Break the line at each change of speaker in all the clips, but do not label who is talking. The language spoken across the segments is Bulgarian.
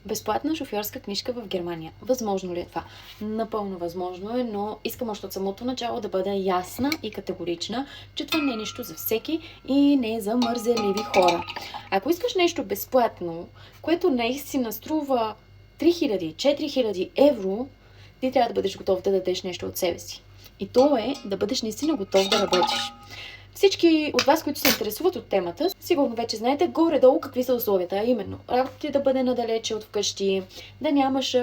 Безплатна шофьорска книжка в Германия. Възможно ли е това? Напълно възможно е, но искам още от самото начало да бъда ясна и категорична, че това не е нищо за всеки и не е за мързеливи хора. Ако искаш нещо безплатно, което наистина струва 3000-4000 евро, ти трябва да бъдеш готов да дадеш нещо от себе си. И то е да бъдеш наистина готов да работиш. Всички от вас, които се интересуват от темата, сигурно вече знаете горе-долу какви са условията. А именно, работата ти да бъде надалече от вкъщи, да нямаш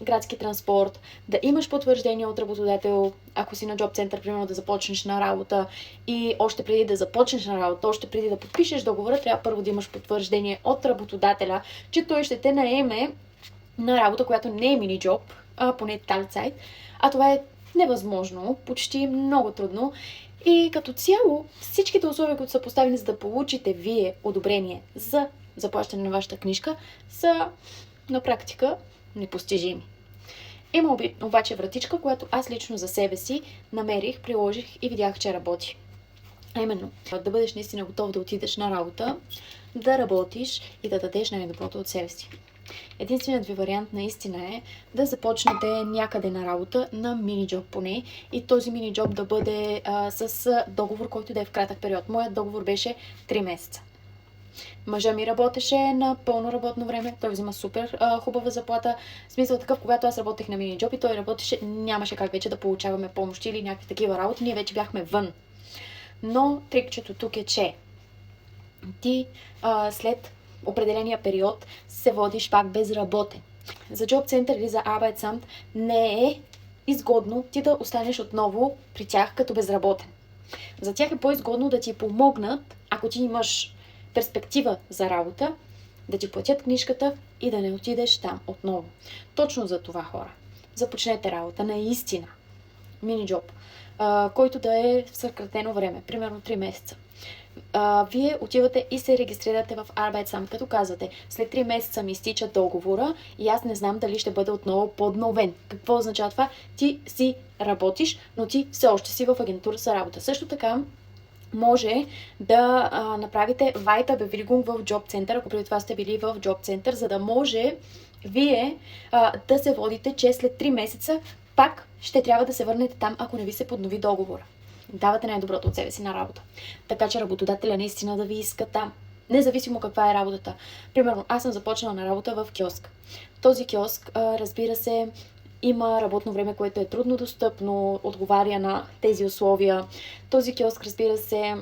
градски транспорт, да имаш потвърждение от работодател, ако си на джоб център, примерно да започнеш на работа и още преди да започнеш на работа, още преди да подпишеш договора, трябва първо да имаш потвърждение от работодателя, че той ще те наеме на работа, която не е мини-джоб, а поне талцайт, а това е невъзможно, почти много трудно. И като цяло всичките условия, които са поставени за да получите вие одобрение за заплащане на вашата книжка, са на практика непостижими. Има обаче вратичка, която аз лично за себе си намерих, приложих и видях, че работи. А именно, да бъдеш наистина готов да отидеш на работа, да работиш и да дадеш най-доброто от себе си. Единственият ви вариант наистина е да започнете някъде на работа, на мини-джоб поне, и този мини-джоб да бъде с договор, който да е в кратък период. Моят договор беше 3 месеца. Мъжа ми работеше на пълно работно време, той взима супер хубава заплата. В смисъл такъв, когато аз работех на мини-джоб и той работеше, нямаше как вече да получаваме помощи или някакви такива работи, ние вече бяхме вън. Но трикчето тук е, че ти след определения период се водиш пак безработен. За Job Center или за Arbeitsamt не е изгодно ти да останеш отново при тях като безработен. За тях е по-изгодно да ти помогнат, ако ти имаш перспектива за работа, да ти платят книжката и да не отидеш там отново. Точно за това, хора. Започнете работа, наистина. Мини-джоб, който да е в съкратено време, примерно 3 месеца. Вие отивате и се регистрирате в Arbeitsamt, като казвате, след 3 месеца ми изтича договора и аз не знам дали ще бъде отново подновен. Какво означава това? Ти си работиш, но ти все още си в агентура за работа. Също така, може да направите Weiterbewilligung в Job Center, ако преди това сте били в Job Center, за да може вие да се водите, че след 3 месеца пак ще трябва да се върнете там, ако не ви се поднови договора. Давате най-доброто от себе си на работа. Така че работодателя наистина да ви иска там. Независимо каква е работата. Примерно, аз съм започнала на работа в киоск. Този киоск, разбира се, има работно време, което е трудно достъпно, отговаря на тези условия. Този киоск, разбира се,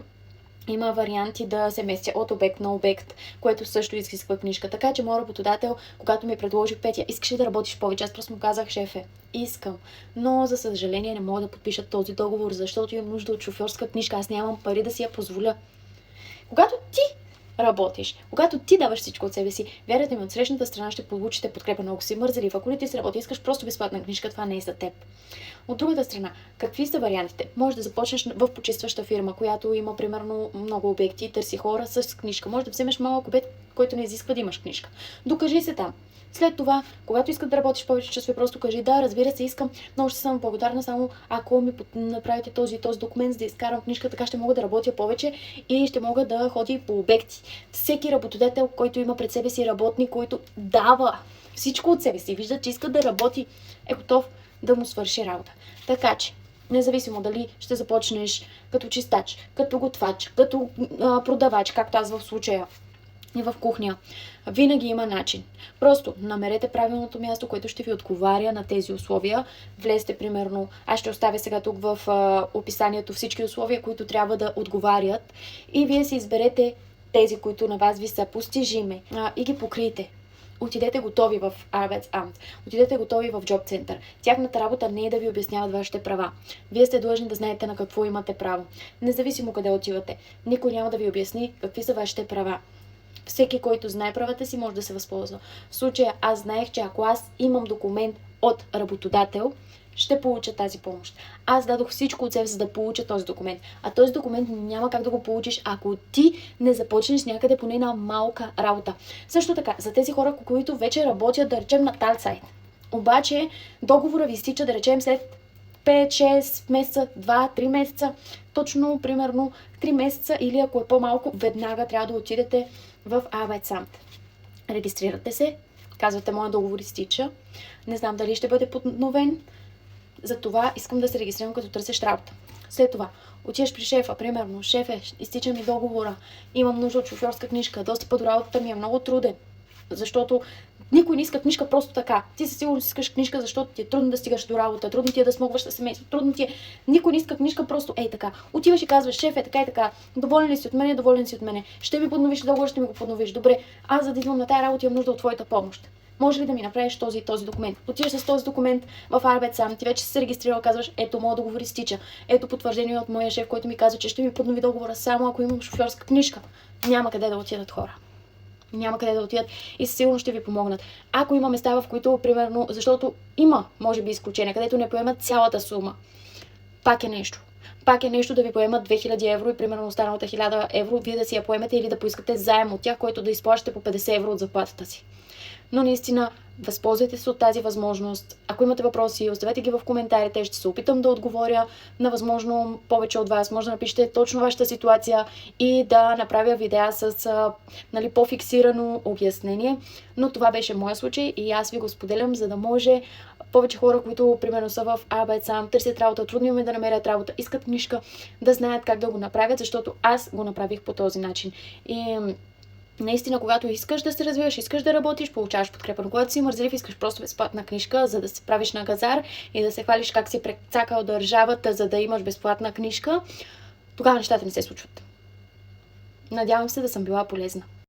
има варианти да се местя от обект на обект, което също изисква книжка. Така че моят работодател, когато ми предложи, Петя, искаш ли да работиш повече? Аз просто му казах, шефе, искам. Но за съжаление не мога да подпиша този договор, защото имам нужда от шофьорска книжка. Аз нямам пари да си я позволя. Когато ти работиш, когато ти даваш всичко от себе си, вярвайте ми, от срещната страна ще получите подкрепа. Много си мързелив. Ако не ти се работи, искаш просто безплатна книжка, това не е за теб. От другата страна, какви са вариантите? Може да започнеш в почистваща фирма, която има примерно много обекти и търси хора с книжка. Може да вземеш малък обект, който не изисква да имаш книжка. Докажи се там. След това, когато искаш да работиш повече часове, просто кажи, да, разбира се, искам, много ще съм благодарна, само ако ми направите този документ, за да изкарам книжка, така ще мога да работя повече и ще мога да ходя по обекти. Всеки работодател, който има пред себе си работник, който дава всичко от себе си, вижда, че иска да работи, е готов да му свърши работа. Така че, независимо дали ще започнеш като чистач, като готвач, като продавач, както аз в случая, и в кухня, винаги има начин. Просто намерете правилното място, което ще ви отговаря на тези условия. Влезте, примерно, аз ще оставя сега тук в описанието всички условия, които трябва да отговарят, и вие си изберете тези, които на вас ви са постижими, и ги покрийте. Отидете готови в Arbeitsamt, отидете готови в Job Center. Тяхната работа не е да ви обясняват вашите права. Вие сте длъжни да знаете на какво имате право. Независимо къде отивате, никой няма да ви обясни какви са вашите права. Всеки, който знае правата си, може да се възползва. В случая аз знаех, че ако аз имам документ от работодател, ще получа тази помощ. Аз дадох всичко от себе, за да получа този документ. А този документ няма как да го получиш, ако ти не започнеш някъде поне на малка работа. Също така, за тези хора, които вече работят, да речем, на талцайт. Обаче, договора ви изтича, да речем, след 5-6 месеца, 2-3 месеца, точно, примерно, 3 месеца, или ако е по-малко, веднага трябва да отидете в Arbeitsamt. Регистрирате се, Казвате, моят договор изтича, не знам дали ще бъде подновен, затова искам да се регистрирам като търсещ работа. След това отиваш при шефа, примерно, шефе, изтича ми договора, имам нужда от шофьорска книжка, достъпът до работата ми е много труден, защото никой не иска книжка просто така. Ти със сигурност искаш книжка, защото ти е трудно да стигаш до работа, трудно ти е да смогваш със семейство, трудно ти е. Никой не иска книжка просто ей така. Отиваш и казваш, шеф е така и така, доволен ли си от мене, доволен си от мене. Ще ми подновиш договор, ще ми го подновиш. Добре, аз за да идвам на тази работа имам нужда от твоята помощ. Може ли да ми направиш този документ? Отиваш с този документ в Arbeitsamt, ти вече си се регистрирал, казваш, ето моят договор изтича. Ето потвърждение от моя шеф, който ми казва, че ще ми поднови договора само ако имам шофьорска книжка. Няма къде да отидат хора. Няма къде да отидат и със сигурност ще ви помогнат. Ако има места, в които, примерно, защото има, може би, изключения, където не поемат цялата сума, пак е нещо. Пак е нещо да ви поемат 2000 евро и примерно останалата 1000 евро, вие да си я поемете или да поискате заем от тях, който да изплащате по 50 евро от заплатата си. Но наистина, възползвайте се от тази възможност. Ако имате въпроси, оставете ги в коментарите. Ще се опитам да отговоря на възможно повече от вас. Може да напишете точно вашата ситуация и да направя видеа с по-фиксирано обяснение. Но това беше моя случай и аз ви го споделям, за да може повече хора, които примерно са в Arbeitsamt, търсят работа, трудно им е да намерят работа, искат книжка, да знаят как да го направят, защото аз го направих по този начин. И наистина, когато искаш да се развиваш, искаш да работиш, получаваш подкрепа. Но когато си мързелив, искаш просто безплатна книжка, за да се правиш на газар и да се хвалиш как си прецакал държавата, за да имаш безплатна книжка, тогава нещата не се случват. Надявам се да съм била полезна.